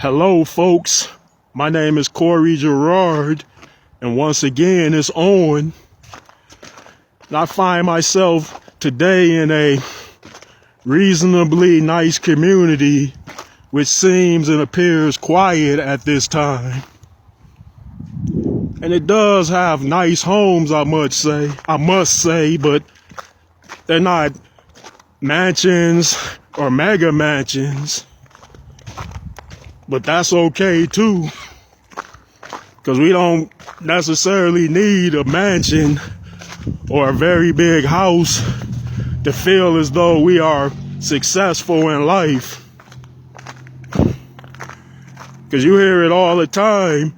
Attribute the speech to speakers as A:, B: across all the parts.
A: Hello, folks. My name is Corey Gerard, and once again, it's on. And I find myself today in a reasonably nice community, which seems and appears quiet at this time. And it does have nice homes, I must say, but they're not mansions or mega mansions. But that's okay too, because we don't necessarily need a mansion or a very big house to feel as though we are successful in life. Because you hear it all the time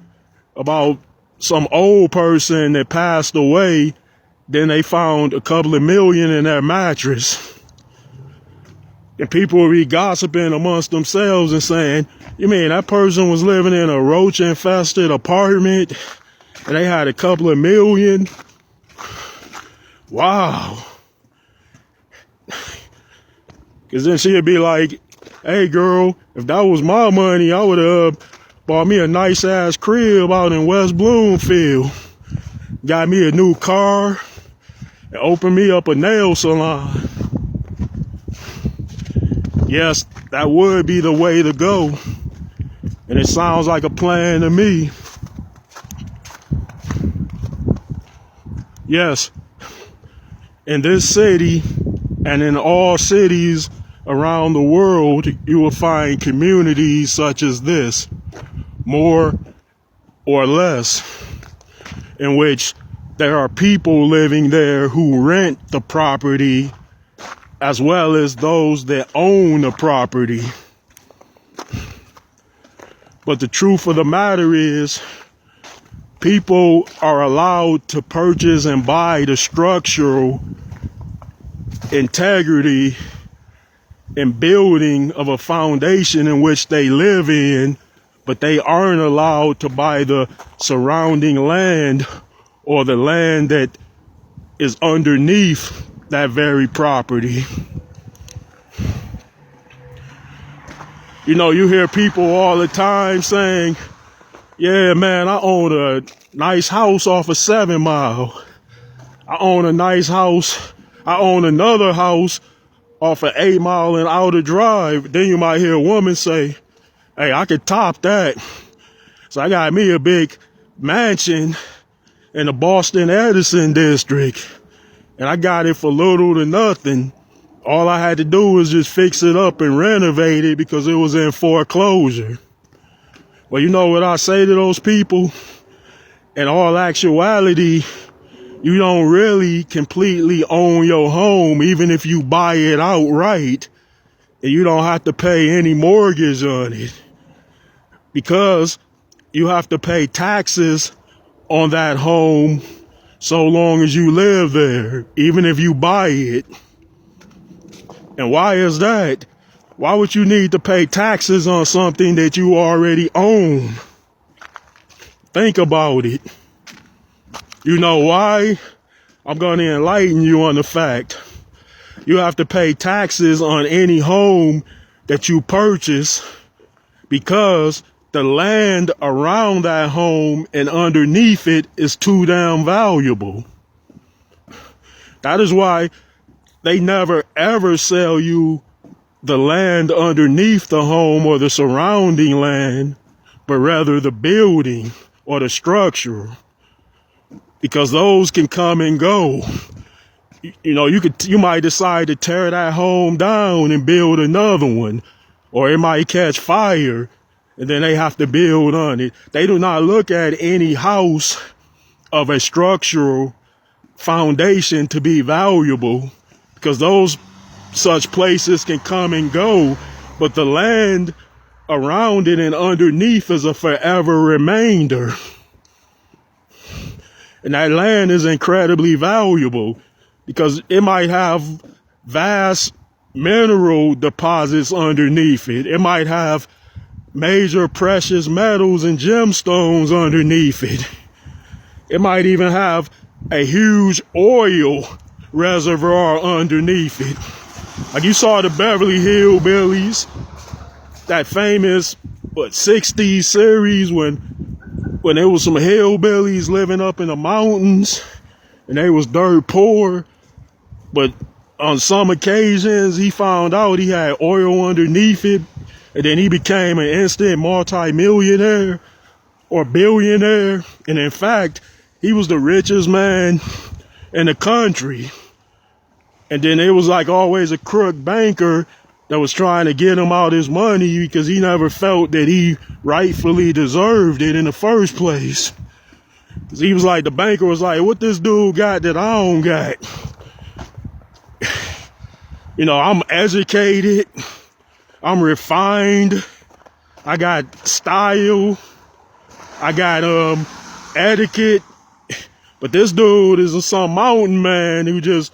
A: about some old person that passed away, then they found a couple of million in their mattress. And people will be gossiping amongst themselves and saying, you mean that person was living in a roach-infested apartment and they had a couple of million? Wow. Because then she'd be like, hey, girl, if that was my money, I would have bought me a nice-ass crib out in West Bloomfield, got me a new car, and opened me up a nail salon. Yes, that would be the way to go. And it sounds like a plan to me. Yes, in this city and in all cities around the world, you will find communities such as this, more or less, in which there are people living there who rent the property as well as those that own the property. But the truth of the matter is, people are allowed to purchase and buy the structural integrity and building of a foundation in which they live in, but they aren't allowed to buy the surrounding land or the land that is underneath that very property. You know, you hear people all the time saying, yeah, man, I own a nice house off of 7 Mile. I own a nice house. I own another house off of 8 Mile and Outer Drive. Then you might hear a woman say, hey, I could top that. So I got me a big mansion in the Boston Edison district. And I got it for little to nothing. All I had to do was just fix it up and renovate it because it was in foreclosure. Well, you know what I say to those people? In all actuality, you don't really completely own your home, even if you buy it outright, and you don't have to pay any mortgage on it, because you have to pay taxes on that home so long as you live there, even if you buy it. And why is that? Why would you need to pay taxes on something that you already own? Think about it. You know why? I'm going to enlighten you on the fact. You have to pay taxes on any home that you purchase because the land around that home and underneath it is too damn valuable. That is why they never ever sell you the land underneath the home or the surrounding land, but rather the building or the structure, because those can come and go. You know, you might decide to tear that home down and build another one, or it might catch fire and then they have to build on it. They do not look at any house of a structural foundation to be valuable, because those such places can come and go, but the land around it and underneath is a forever remainder. And that land is incredibly valuable because it might have vast mineral deposits underneath it. It might have major precious metals and gemstones underneath it. It might even have a huge oil reservoir underneath it. Like you saw the Beverly Hillbillies, that famous 60s series when there was some hillbillies living up in the mountains and they was dirt poor, but on some occasions he found out he had oil underneath it, and then he became an instant multi-millionaire or billionaire. And in fact, he was the richest man in the country. And then it was like always a crook banker that was trying to get him out his money because he never felt that he rightfully deserved it in the first place. Because he was like, the banker was like, what this dude got that I don't got? You know, I'm educated, I'm refined, I got style, I got etiquette, but this dude is some mountain man who just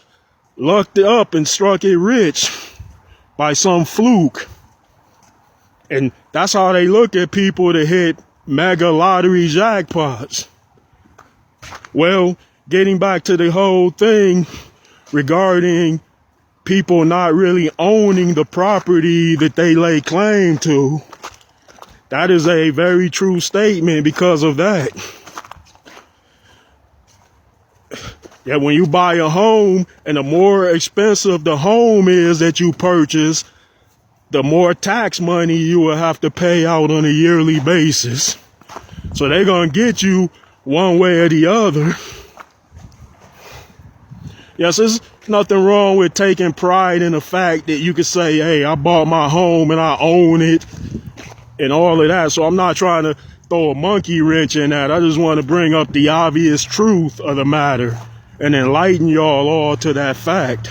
A: lucked it up and struck it rich by some fluke. And that's how they look at people that hit mega lottery jackpots. Well, getting back to the whole thing regarding people not really owning the property that they lay claim to, that is a very true statement because of that. Yeah, when you buy a home, and the more expensive the home is that you purchase, the more tax money you will have to pay out on a yearly basis. So they're going to get you one way or the other. Yes, there's nothing wrong with taking pride in the fact that you could say, hey, I bought my home and I own it and all of that. So I'm not trying to throw a monkey wrench in that. I just want to bring up the obvious truth of the matter and enlighten y'all all to that fact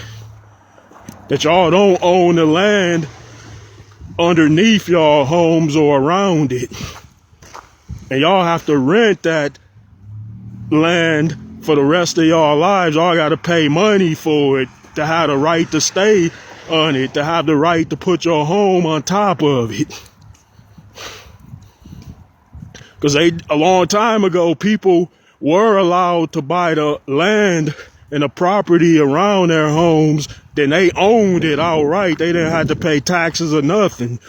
A: that y'all don't own the land underneath y'all homes or around it. And y'all have to rent that land for the rest of y'all lives. Y'all got to pay money for it to have the right to stay on it, to have the right to put your home on top of it. Because a long time ago, people were allowed to buy the land and the property around their homes, then they owned it outright. They didn't have to pay taxes or nothing.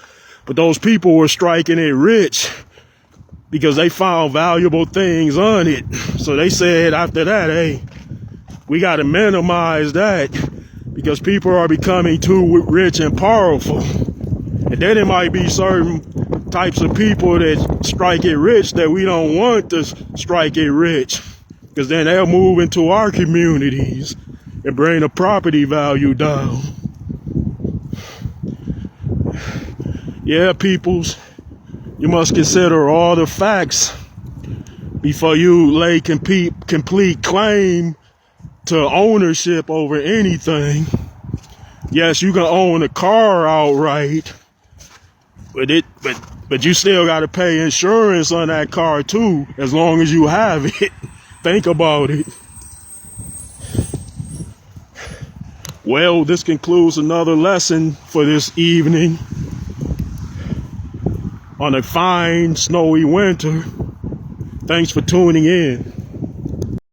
A: But those people were striking it rich because they found valuable things on it. So they said after that, hey, we got to minimize that because people are becoming too rich and powerful. And then it might be certain types of people that strike it rich that we don't want to strike it rich, because then they'll move into our communities and bring the property value down. Yeah, peoples, you must consider all the facts before you lay complete claim to ownership over anything. Yes, you can own a car outright, but you still got to pay insurance on that car too, as long as you have it. Think about it. Well, this concludes another lesson for this evening on a fine snowy winter. Thanks for tuning in.